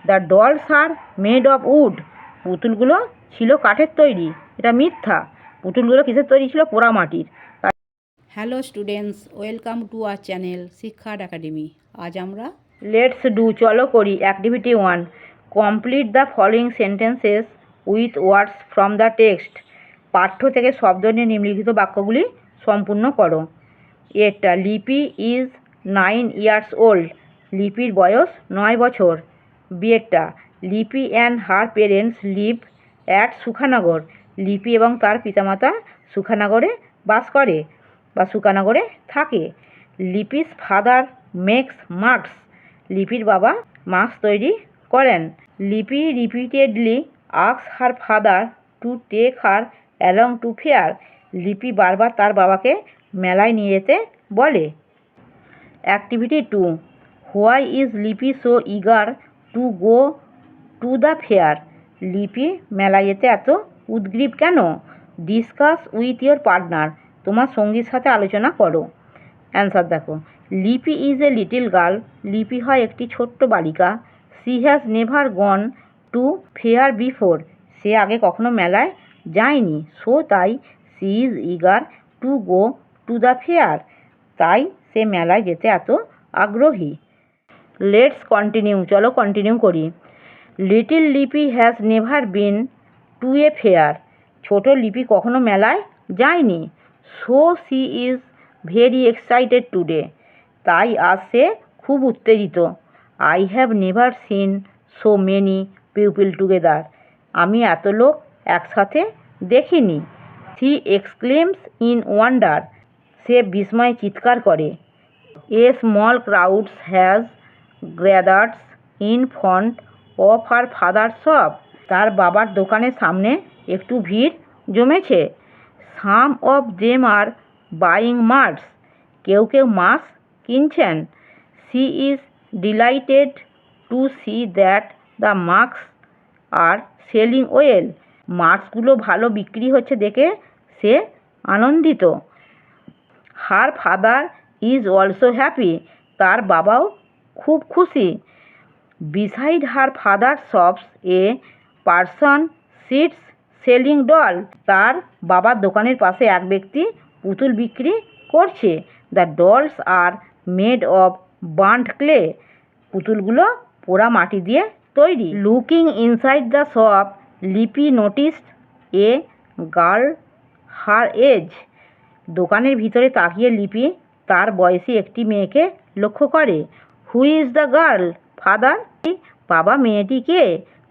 The dolls are made of wood, পুতুলগুলো ছিল কাঠের তৈরি, এটা মিথ্যা। পুতুলগুলো কিসের তৈরি ছিল? পোড়ামাটির। Hello students, welcome to our channel শিক্ষার একাডেমি। আজ আমরা লেটস ডু, চলো করি। Activity 1, complete the following sentences with words from the text. পাঠ্য থেকে শব্দ নিয়ে নিম্নলিখিত বাক্যগুলি সম্পূর্ণ করো। এটা, লিপি ইজ 9 years ওল্ড, লিপির বয়স 9 বছর। বিয়েরটা, Lipi and her parents live at Sukhanagar, Lipi এবং তার পিতামাতা সুখানগরে বাস করে বা সুখানগরে থাকে। লিপিস ফাদার মেক্স মাস্কস, লিপির বাবা মাস্ক তৈরি করেন। Lipi repeatedly asks her father to take her along to fair, Lipi বারবার তার বাবাকে মেলায় নিয়ে যেতে বলে। Activity 2, why is Lipi so eager to go to the fair, Lipi মেলায় যেতে এত উদগ্রীব কেন? ডিসকাস উইথ ইয়োর পার্টনার, তোমার সঙ্গীর সাথে আলোচনা করো। অ্যান্সার দেখো। Lipi is a little girl, লিপি হয় একটি ছোট্ট বালিকা। She has never gone to fair before, সে আগে কখনো মেলায় যায়নি। সো তাই she is eager to go to the fair, তাই সে মেলায় যেতে এত আগ্রহী। লেটস কন্টিনিউ, চলো কন্টিনিউ করি। Little Lipi has never been to a fair, ছোট লিপি কখনো মেলায় যায়নি। So she is very excited today, তাই আজ সে খুব উত্তেজিত। I have never seen so many people together, আমি এত লোক একসাথে দেখিনি। সি এক্সক্লেমস ইন ওয়ান্ডার, সে বিস্ময়ে চিৎকার করে। A small crowds has gathers in front of her father's shop, তার বাবার দোকানের সামনে একটু ভিড় জমেছে। Some of them are buying masks, কেউ কেউ মাস্ক কিনছেন। She is delighted to see that the masks are selling well, মাস্কগুলো ভালো বিক্রি হচ্ছে দেখে সে আনন্দিত। Her father is also happy, তার বাবাও খুব খুশি। Beside her father shops a person sits selling doll, তার বাবার দোকানের পাশে এক ব্যক্তি পুতুল বিক্রি করছে। The dolls are made of burnt clay, পুতুলগুলো পোড়া মাটি দিয়ে তৈরি। Looking inside the shop, Lipi noticed a girl her age, দোকানের ভিতরে তাকিয়ে লিপি তার বয়সী একটি মেয়েকে লক্ষ্য করে। Who is the girl father, বাবা মেয়েটি কে?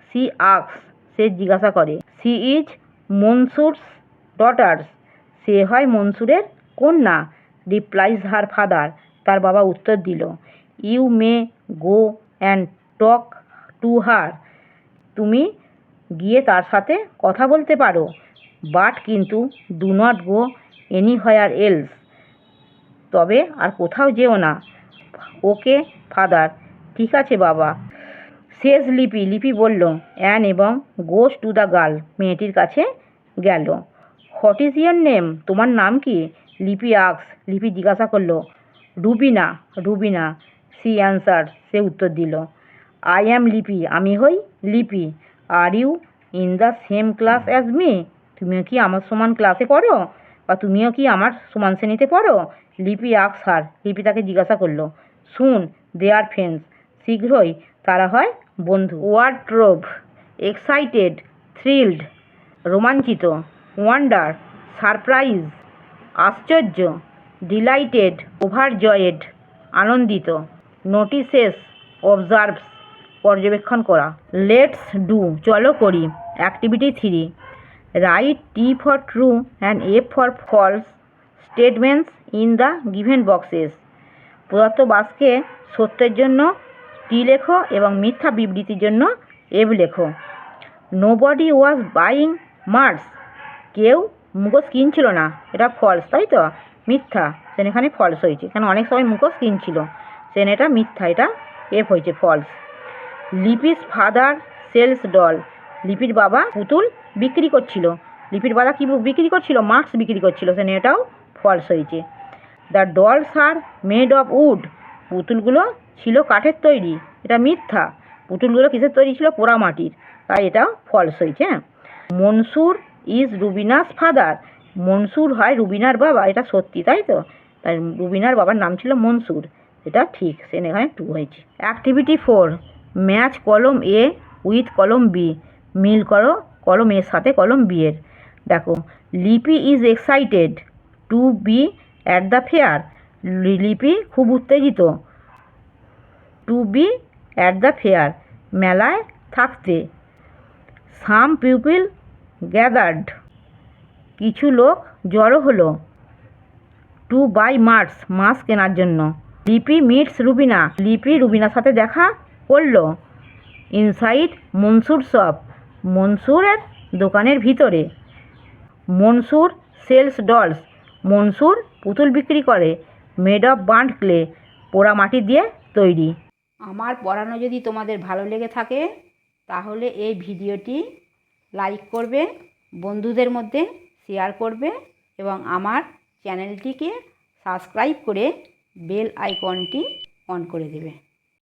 সি আস্কস, সে জিজ্ঞাসা করে। সি ইজ মনসুরস ডটার্স, সে হয় মনসুরের কন্যা। রিপ্লাইজ হার ফাদার, তার বাবা উত্তর দিল। You may go and talk to her, তুমি গিয়ে তার সাথে কথা বলতে পারো। বাট কিন্তু do not go anywhere else, তবে আর কোথাও যেও না। ওকে ফাদার, ঠিক আছে বাবা। শেষ লিপি, লিপি বলল। অ্যান এবং গোস টু দ্য গার্ল, মেয়েটির কাছে গেল। হোয়াট ইজ ইয়োর নেম, তোমার নাম কি? লিপি আস্কস, লিপি জিজ্ঞাসা করলো। রুবিনা, রুবিনা। সি অ্যান্সার, সে উত্তর দিল। আই অ্যাম লিপি, আমি হই Lipi. Are you in the same class as me, তুমিও কি আমার সমান ক্লাসে পড়ো বা তুমিও কি আমার সমান শ্রেণীতে পড়ো? লিপি আস্কস হার, লিপি তাকে জিজ্ঞাসা করলো। শুন দে আর ফ্রেন্ডস, শীঘ্রই তারা হয় বন্ধু। ওয়ার্ড্রোব, এক্সাইটেড, থ্রিলড, রোমাঞ্চিত। ওয়ান্ডার, সারপ্রাইজ, আশ্চর্য। ডিলাইটেড, ওভারজয়েড, আনন্দিত। নোটিসেস, অবজার্ভস, পর্যবেক্ষণ করা। লেটস ডু, চলো করি। Activity 3, write T for true and F for false statements in the given boxes, প্রদত্ত বাক্যে সত্যের জন্য টি লেখো এবং মিথ্যা বিবৃতির জন্য এফ লেখো। নোবডি ওয়াজ বাইং মাস্ক, কেউ মুখোশ কিনছিল না, এটা ফলস, তাই তো? মিথ্যা, সেন এখানে ফলস হয়েছে, কারণ অনেক সময় মুখোশ কিনছিল, সেন এটা মিথ্যা, এটা এফ হয়েছে false. Lipi's father sells doll, লিপির বাবা পুতুল বিক্রি করছিল। লিপির বাবা কী বিক্রি করছিল? মাস্ক বিক্রি করছিল, সেন এটাও ফলস হয়েছে। The dolls are made of wood, পুতুলগুলো ছিল কাঠের তৈরি, এটা মিথ্যা, পুতুলগুলো কিসের তৈরি ছিল? পোড়া মাটির, তাই এটা ফলস হয়েছে। হ্যাঁ, মনসুর ইজ রুবিনাস ফাদার। মনসুর হয় রুবিনার বাবা, এটা সত্যি তাই তো? তাই রুবিনার বাবার নাম ছিল মনসুর, এটা ঠিক, সেন এখানে 2 হয়েছে। অ্যাক্টিভিটি 4, ম্যাচ কলম এ উইথ কলম বি। মিল করো কলম এর সাথে কলম বি এর। দেখো, Lipi is excited to be at the fair. Lipi খুব উত্তেজিত, to be at the fair, মেলায় থাকতে। সাম পিপল গ্যাদার্ড, কিছু লোক জড়ো হলো। টু বাই মাস্ক, মাস্ক কেনার জন্য। লিপি মিটস রুবিনা, লিপি রুবিনার সাথে দেখা করলো। ইনসাইড মনসুর শপ, মনসুরের দোকানের ভিতরে। মনসুর সেলস ডলস, মনসুর পুতুল বিক্রি করে। মেড অফ বার্ন্ট ক্লে, পোড়া মাটি দিয়ে তৈরি। আমার পড়ানো যদি তোমাদের ভালো লেগে থাকে তাহলে এই ভিডিওটি লাইক করবে, বন্ধুদের মধ্যে শেয়ার করবে এবং আমার চ্যানেলটিকে সাবস্ক্রাইব করে বেল আইকনটি অন করে দেবে।